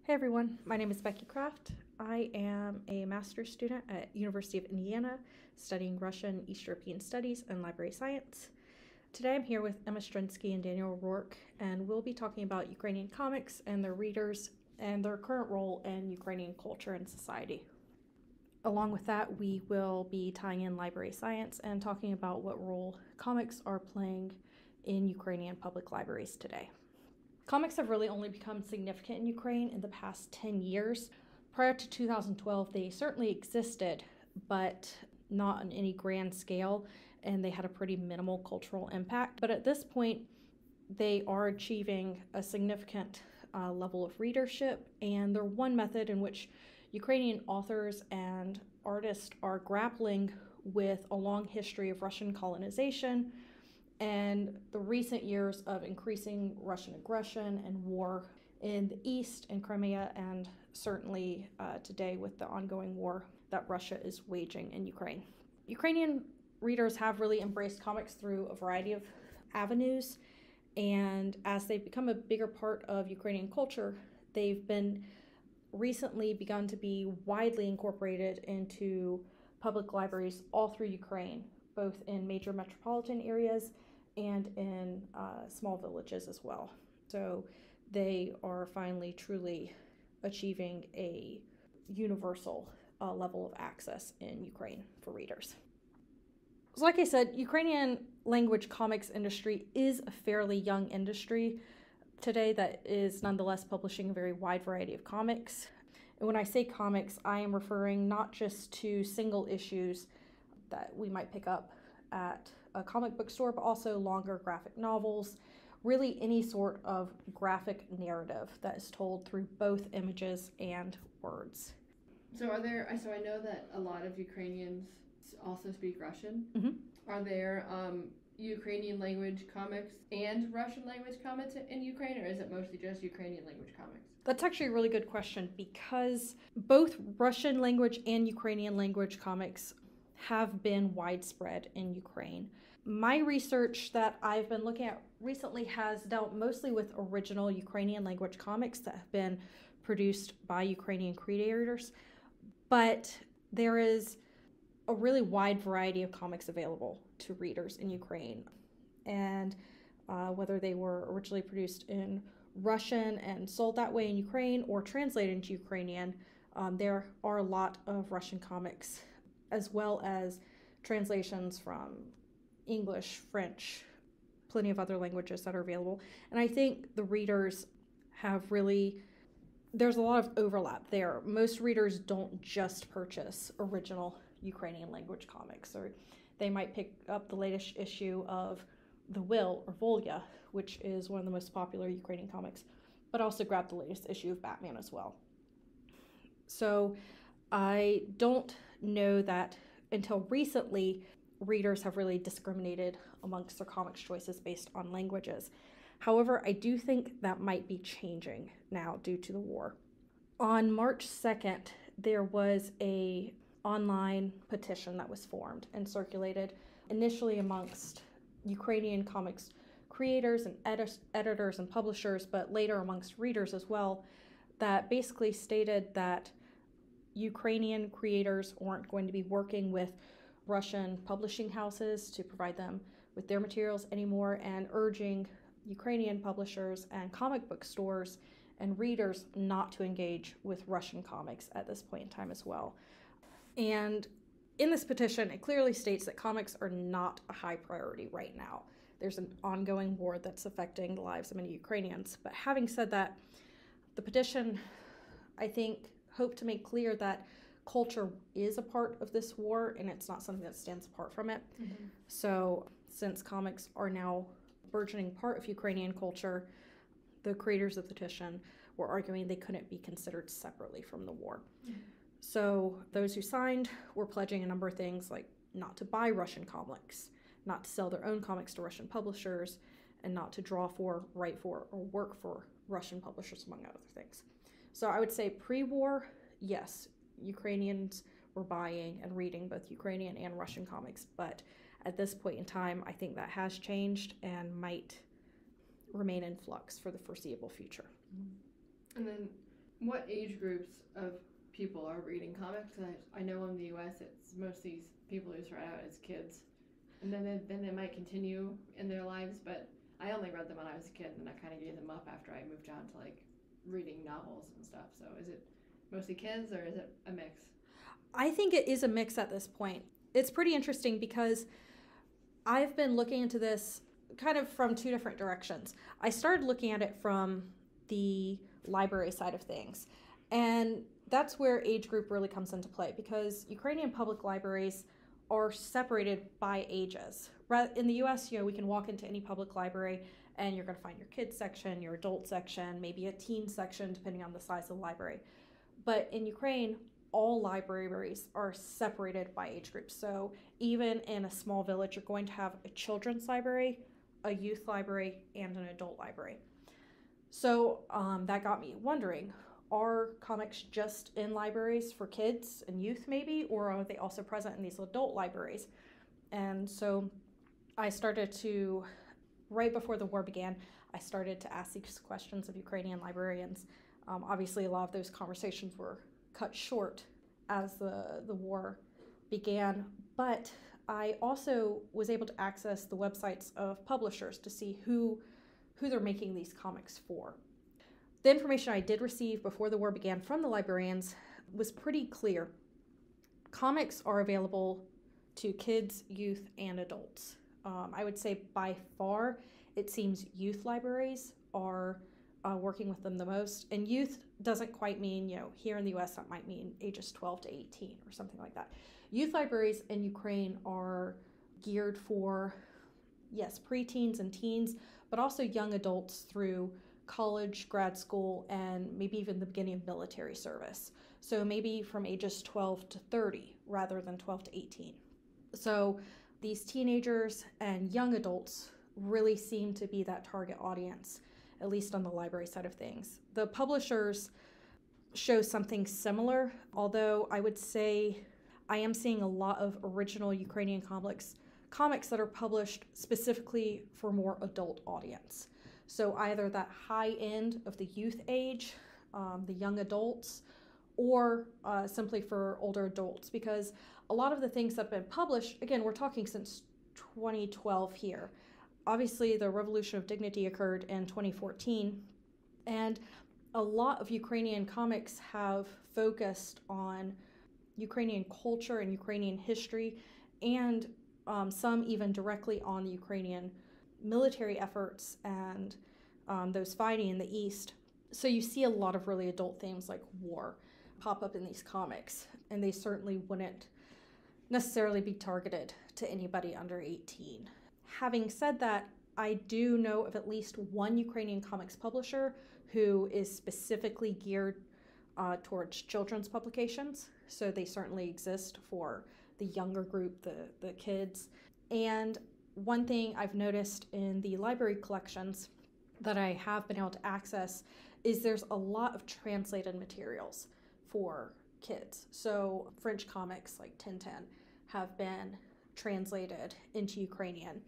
Hey everyone, my name is Becky Kraft. I am a master's student at University of Indiana studying Russian, East European Studies, and Library Science. Today I'm here with Emma Strinsky and Daniel Rourke, and we'll be talking about Ukrainian comics and their readers and their current role in Ukrainian culture and society. Along with that, we will be tying in library science and talking about what role comics are playing in Ukrainian public libraries today. Comics have really only become significant in Ukraine in the past 10 years. Prior to 2012, they certainly existed, but not on any grand scale, and they had a pretty minimal cultural impact. But at this point, they are achieving a significant level of readership, and they're one method in which Ukrainian authors and artists are grappling with a long history of Russian colonization and the recent years of increasing Russian aggression and war in the East, in Crimea, and certainly today with the ongoing war that Russia is waging in Ukraine. Ukrainian readers have really embraced comics through a variety of avenues, and as they've become a bigger part of Ukrainian culture, they've been recently begun to be widely incorporated into public libraries all through Ukraine, both in major metropolitan areas and in small villages as well. So they are finally truly achieving a universal level of access in Ukraine for readers. So like I said, Ukrainian language comics industry is a fairly young industry today that is nonetheless publishing a very wide variety of comics. And when I say comics, I am referring not just to single issues that we might pick up at a comic book store, but also longer graphic novels, really any sort of graphic narrative that is told through both images and words. So I know that a lot of Ukrainians also speak Russian. Mm-hmm. Are there Ukrainian language comics and Russian language comics in Ukraine, or is it mostly just Ukrainian language comics? That's actually a really good question, because both Russian language and Ukrainian language comics have been widespread in Ukraine. My research that I've been looking at recently has dealt mostly with original Ukrainian language comics that have been produced by Ukrainian creators, but there is a really wide variety of comics available to readers in Ukraine. And whether they were originally produced in Russian and sold that way in Ukraine or translated into Ukrainian, there are a lot of Russian comics, as well as translations from English, French, plenty of other languages that are available. And I think the readers have really, there's a lot of overlap there. Most readers don't just purchase original Ukrainian language comics, or they might pick up the latest issue of The Will or Volya, which is one of the most popular Ukrainian comics, but also grab the latest issue of Batman as well. So I don't know that until recently readers have really discriminated amongst their comics choices based on languages. However, I do think that might be changing now due to the war. On March 2nd, there was a online petition that was formed and circulated initially amongst Ukrainian comics creators and editors and publishers, but later amongst readers as well, that basically stated that Ukrainian creators weren't going to be working with Russian publishing houses to provide them with their materials anymore, and urging Ukrainian publishers and comic book stores and readers not to engage with Russian comics at this point in time as well. And in this petition, it clearly states that comics are not a high priority right now. There's an ongoing war that's affecting the lives of many Ukrainians. But having said that, the petition, I think, hoped to make clear that culture is a part of this war, and it's not something that stands apart from it. Mm-hmm. So since comics are now a burgeoning part of Ukrainian culture, the creators of the petition were arguing they couldn't be considered separately from the war. Mm-hmm. So those who signed were pledging a number of things, like not to buy Russian comics, not to sell their own comics to Russian publishers, and not to draw for, write for, or work for Russian publishers, among other things. So I would say pre-war, yes, Ukrainians were buying and reading both Ukrainian and Russian comics, but at this point in time, I think that has changed and might remain in flux for the foreseeable future. And then What age groups of people are reading comics? I know in the U.S. it's mostly people who start out as kids, and then they might continue in their lives. But I only read them when I was a kid, and I kind of gave them up after I moved on to like reading novels and stuff. So is it mostly kids or is it a mix? I think it is a mix at this point. It's pretty interesting because I've been looking into this kind of from two different directions. I started looking at it from the library side of things, and that's where age group really comes into play because Ukrainian public libraries are separated by ages. In the US, we can walk into any public library and you're going to find your kids section, your adult section, maybe a teen section, depending on the size of the library. But in Ukraine, all libraries are separated by age groups. So even in a small village, you're going to have a children's library, a youth library, and an adult library. So that got me wondering, are comics just in libraries for kids and youth maybe, or are they also present in these adult libraries? And so I started to, right before the war began, I started to ask these questions of Ukrainian librarians. Obviously, a lot of those conversations were cut short as the war began, but I also was able to access the websites of publishers to see who they're making these comics for. The information I did receive before the war began from the librarians was pretty clear. Comics are available to kids, youth, and adults. I would say by far, it seems youth libraries are working with them the most. And youth doesn't quite mean, here in the US, that might mean ages 12 to 18 or something like that. Youth libraries in Ukraine are geared for, yes, preteens and teens, but also young adults through college, grad school, and maybe even the beginning of military service. So maybe from ages 12 to 30 rather than 12 to 18. So these teenagers and young adults really seem to be that target audience, at least on the library side of things. The publishers show something similar, although I would say I am seeing a lot of original Ukrainian comics that are published specifically for more adult audience. So either that high end of the youth age, the young adults, or simply for older adults, because a lot of the things that have been published, again, we're talking since 2012 here. Obviously, the Revolution of Dignity occurred in 2014, and a lot of Ukrainian comics have focused on Ukrainian culture and Ukrainian history, and some even directly on the Ukrainian military efforts and those fighting in the East. So you see a lot of really adult themes like war pop up in these comics, and they certainly wouldn't necessarily be targeted to anybody under 18. Having said that, I do know of at least one Ukrainian comics publisher who is specifically geared towards children's publications. So they certainly exist for the younger group, the kids. And one thing I've noticed in the library collections that I have been able to access is there's a lot of translated materials for kids. So French comics like Tintin have been translated into Ukrainian.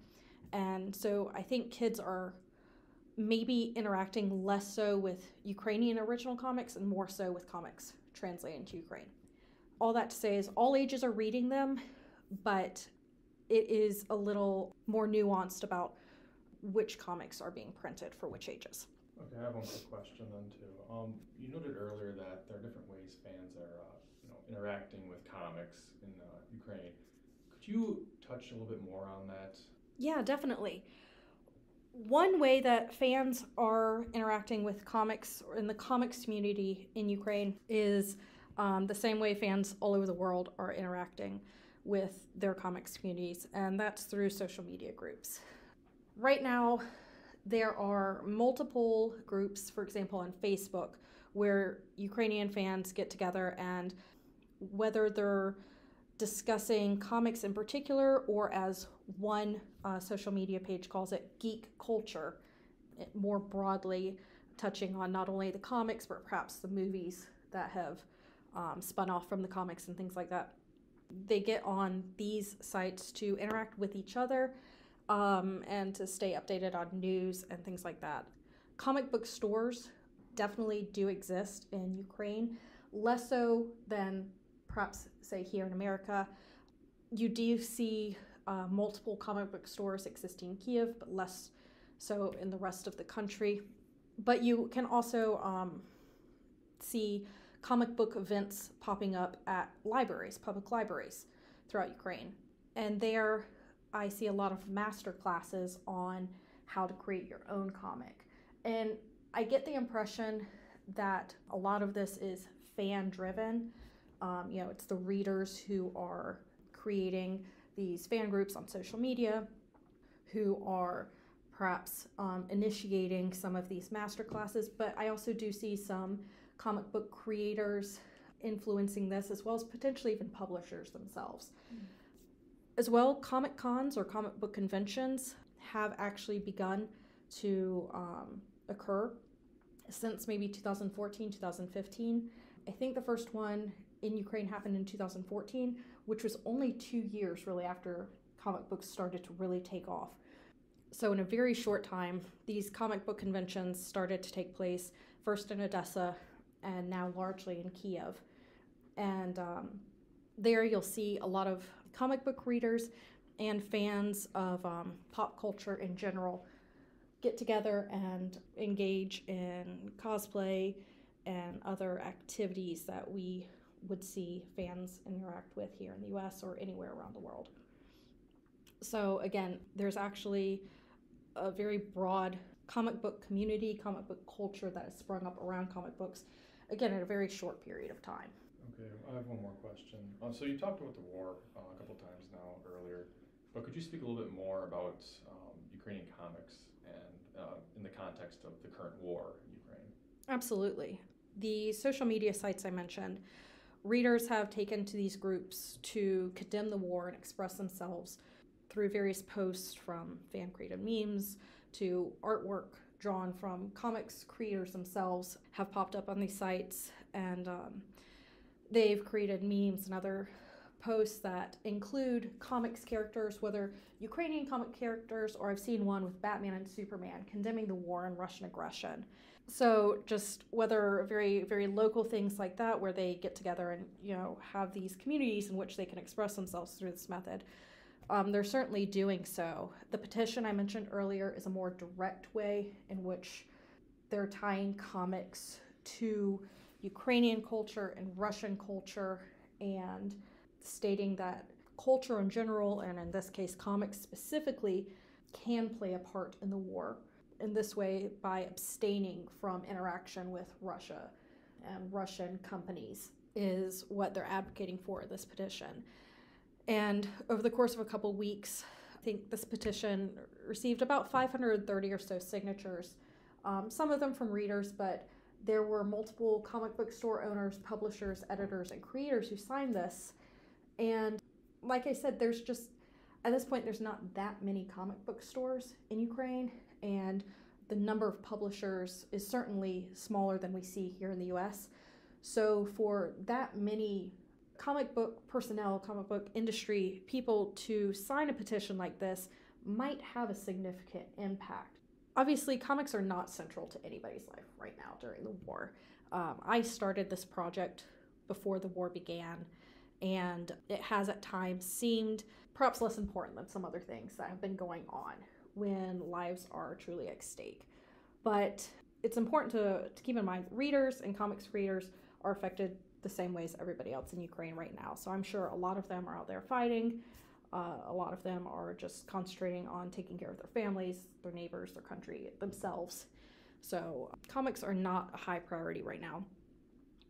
And so I think kids are maybe interacting less so with Ukrainian original comics and more so with comics translated into Ukraine. All that to say is all ages are reading them, but it is a little more nuanced about which comics are being printed for which ages. Okay, I have one quick question then too. You noted earlier that there are different ways fans are interacting with comics in Ukraine. Could you touch a little bit more on that? Yeah, definitely. One way that fans are interacting with comics or in the comics community in Ukraine is the same way fans all over the world are interacting with their comics communities, and that's through social media groups. Right now, there are multiple groups, for example, on Facebook, where Ukrainian fans get together, and whether they're discussing comics in particular, or as one social media page calls it, geek culture, more broadly touching on not only the comics, but perhaps the movies that have spun off from the comics and things like that. They get on these sites to interact with each other and to stay updated on news and things like that. Comic book stores definitely do exist in Ukraine, less so than perhaps, say, here in America. You do see multiple comic book stores existing in Kiev, but less so in the rest of the country. But you can also see comic book events popping up at libraries, public libraries throughout Ukraine. And there I see a lot of master classes on how to create your own comic. And I get the impression that a lot of this is fan driven. It's the readers who are creating these fan groups on social media, who are perhaps initiating some of these master classes. But I also do see some comic book creators influencing this, as well as potentially even publishers themselves. As well, comic cons or comic book conventions have actually begun to occur since maybe 2014, 2015. I think the first one in Ukraine happened in 2014, which was only 2 years really after comic books started to really take off. So in a very short time, these comic book conventions started to take place, first in Odessa and now largely in Kiev. And there you'll see a lot of comic book readers and fans of pop culture in general get together and engage in cosplay and other activities that we would see fans interact with here in the US or anywhere around the world. So again, there's actually a very broad comic book community, comic book culture that has sprung up around comic books, again, in a very short period of time. Okay, I have one more question. So you talked about the war a couple times now earlier, but could you speak a little bit more about Ukrainian comics and in the context of the current war in Ukraine? Absolutely. The social media sites I mentioned, readers have taken to these groups to condemn the war and express themselves through various posts, from fan-created memes to artwork drawn from comics creators themselves have popped up on these sites, and they've created memes and other posts that include comics characters, whether Ukrainian comic characters, or I've seen one with Batman and Superman condemning the war and Russian aggression. So just whether very, very local things like that, where they get together and, have these communities in which they can express themselves through this method, they're certainly doing so. The petition I mentioned earlier is a more direct way in which they're tying comics to Ukrainian culture and Russian culture, and stating that culture in general, and in this case comics specifically, can play a part in the war. In this way, by abstaining from interaction with Russia and Russian companies, is what they're advocating for this petition. And over the course of a couple weeks, I think this petition received about 530 or so signatures, some of them from readers, but there were multiple comic book store owners, publishers, editors, and creators who signed this. And like I said, there's just, at this point, there's not that many comic book stores in Ukraine, and the number of publishers is certainly smaller than we see here in the US. So for that many comic book personnel, comic book industry people to sign a petition like this might have a significant impact. Obviously, comics are not central to anybody's life right now during the war. I started this project before the war began, and it has at times seemed perhaps less important than some other things that have been going on when lives are truly at stake. But it's important to keep in mind, readers and comics creators are affected the same ways everybody else in Ukraine right now. So I'm sure a lot of them are out there fighting. A lot of them are just concentrating on taking care of their families, their neighbors, their country, themselves. So comics are not a high priority right now,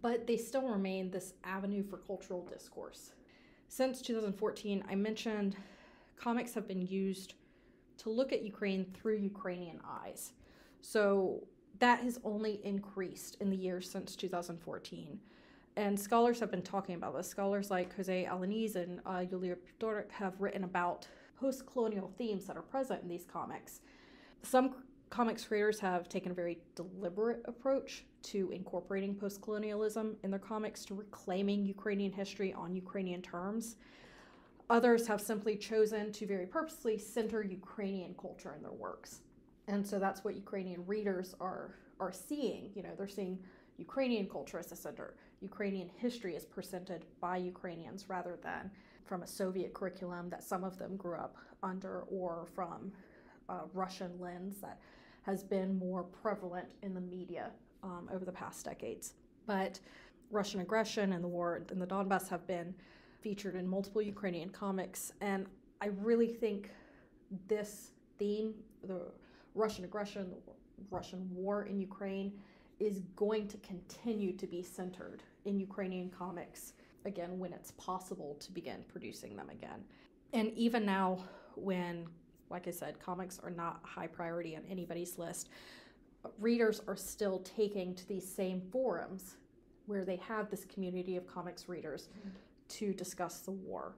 but they still remain this avenue for cultural discourse. Since 2014, I mentioned comics have been used to look at Ukraine through Ukrainian eyes. So that has only increased in the years since 2014. And scholars have been talking about this. Scholars like Jose Alaniz and Yulia Pitorik have written about post-colonial themes that are present in these comics. Some comics creators have taken a very deliberate approach to incorporating post-colonialism in their comics, to reclaiming Ukrainian history on Ukrainian terms. Others have simply chosen to very purposely center Ukrainian culture in their works. And so that's what Ukrainian readers are are seeing. They're seeing Ukrainian culture as the center. Ukrainian history is presented by Ukrainians rather than from a Soviet curriculum that some of them grew up under, or from a Russian lens that has been more prevalent in the media over the past decades. But Russian aggression and the war in the Donbass have been featured in multiple Ukrainian comics, and I really think this theme, the Russian aggression, the Russian war in Ukraine, is going to continue to be centered in Ukrainian comics, again, when it's possible to begin producing them again. And even now, when, like I said, comics are not high priority on anybody's list, readers are still taking to these same forums where they have this community of comics readers to discuss the war.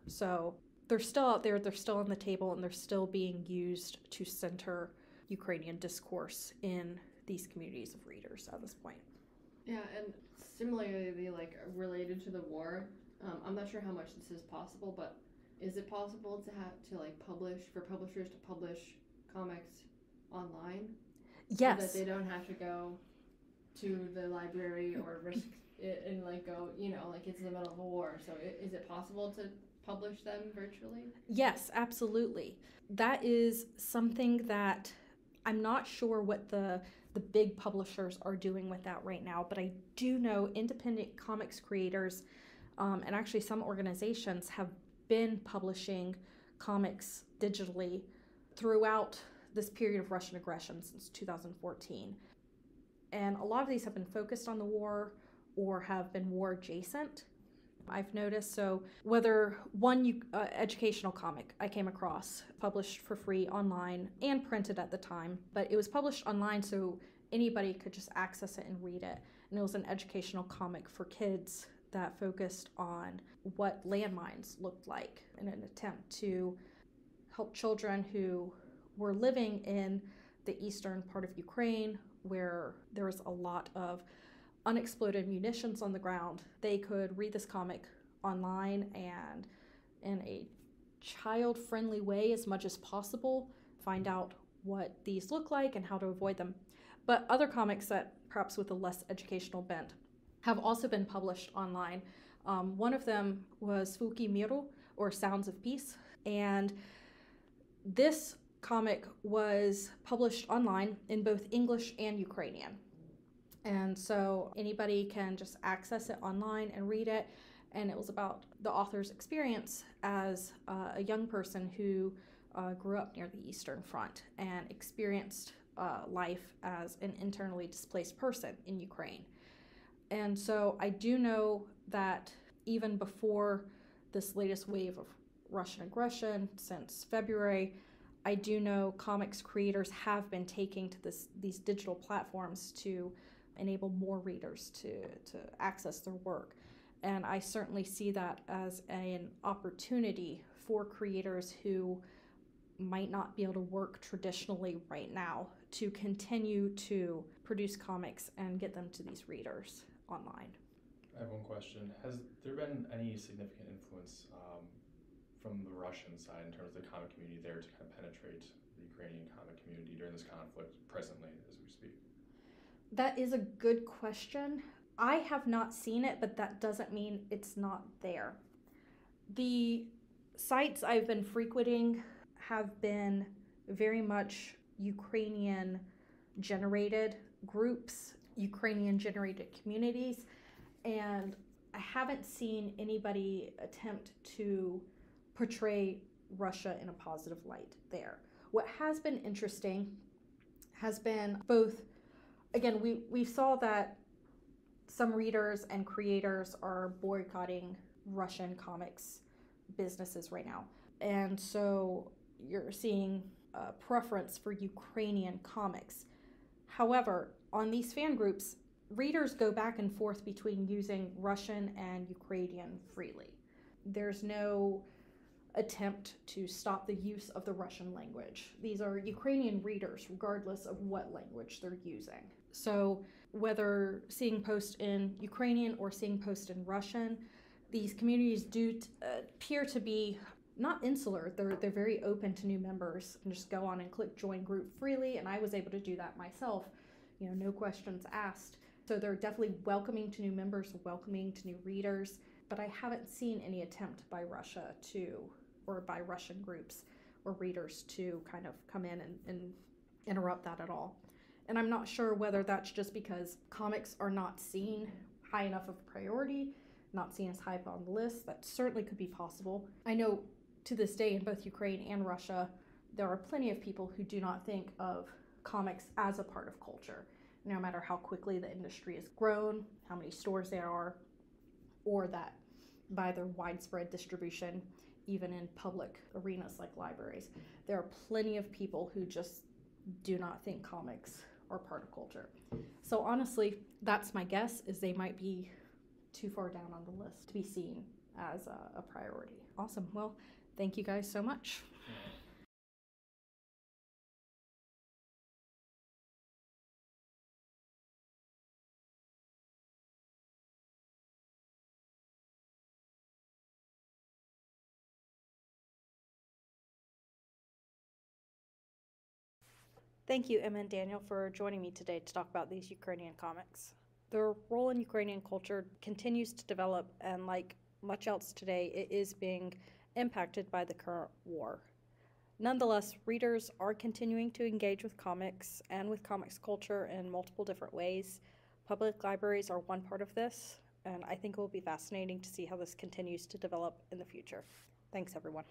So they're still out there, they're still on the table, and they're still being used to center Ukrainian discourse in these communities of readers at this point. Yeah, and similarly, like related to the war, I'm not sure how much this is possible, but is it possible to publish, for publishers to publish comics online? Yes. So that they don't have to go to the library or risk it and go, it's in the middle of a war. So is it possible to publish them virtually? Yes, absolutely. That is something that I'm not sure what the big publishers are doing with that right now, but I do know independent comics creators and actually some organizations have been publishing comics digitally throughout this period of Russian aggression since 2014. And a lot of these have been focused on the war or have been war adjacent, I've noticed. So whether one educational comic I came across, published for free online and printed at the time, but it was published online so anybody could just access it and read it. And it was an educational comic for kids that focused on what landmines looked like in an attempt to help children who were living in the eastern part of Ukraine, where there was a lot of unexploded munitions on the ground. They could read this comic online and in a child-friendly way as much as possible, find out what these look like and how to avoid them. But other comics that perhaps with a less educational bent have also been published online. One of them was Zvuki Miru, or Sounds of Peace, and this comic was published online in both English and Ukrainian. And so anybody can just access it online and read it. And it was about the author's experience as a young person who grew up near the Eastern Front and experienced life as an internally displaced person in Ukraine. And so I do know that even before this latest wave of Russian aggression since February, I do know comics creators have been taking to these digital platforms to enable more readers to access their work. And I certainly see that as an opportunity for creators who might not be able to work traditionally right now to continue to produce comics and get them to these readers online. I have one question. Has there been any significant influence from the Russian side in terms of the comic community there to kind of penetrate the Ukrainian comic community during this conflict presently as we speak? That is a good question. I have not seen it, but that doesn't mean it's not there. The sites I've been frequenting have been very much Ukrainian generated groups, Ukrainian generated communities, and I haven't seen anybody attempt to portray Russia in a positive light there. What has been interesting has been both, again, we saw that some readers and creators are boycotting Russian comics businesses right now. And so you're seeing a preference for Ukrainian comics. However, on these fan groups, readers go back and forth between using Russian and Ukrainian freely. There's no attempt to stop the use of the Russian language. These are Ukrainian readers, regardless of what language they're using. So whether seeing posts in Ukrainian or seeing posts in Russian, these communities do appear to be not insular. They're very open to new members and just go on and click join group freely. And I was able to do that myself no questions asked. So they're definitely welcoming to new members, welcoming to new readers, but I haven't seen any attempt by Russia or by Russian groups or readers to kind of come in and interrupt that at all. And I'm not sure whether that's just because comics are not seen high enough of a priority, not seen as high up on the list. That certainly could be possible. I know to this day in both Ukraine and Russia, there are plenty of people who do not think of comics as a part of culture, no matter how quickly the industry has grown, how many stores there are, or that by their widespread distribution, even in public arenas like libraries. There are plenty of people who just do not think comics are part of culture. So honestly, that's my guess, is they might be too far down on the list to be seen as a priority. Awesome. Well, thank you guys so much. Thank you, Emma and Daniel, for joining me today to talk about these Ukrainian comics. Their role in Ukrainian culture continues to develop, and like much else today, it is being impacted by the current war. Nonetheless, readers are continuing to engage with comics and with comics culture in multiple different ways. Public libraries are one part of this, and I think it will be fascinating to see how this continues to develop in the future. Thanks, everyone.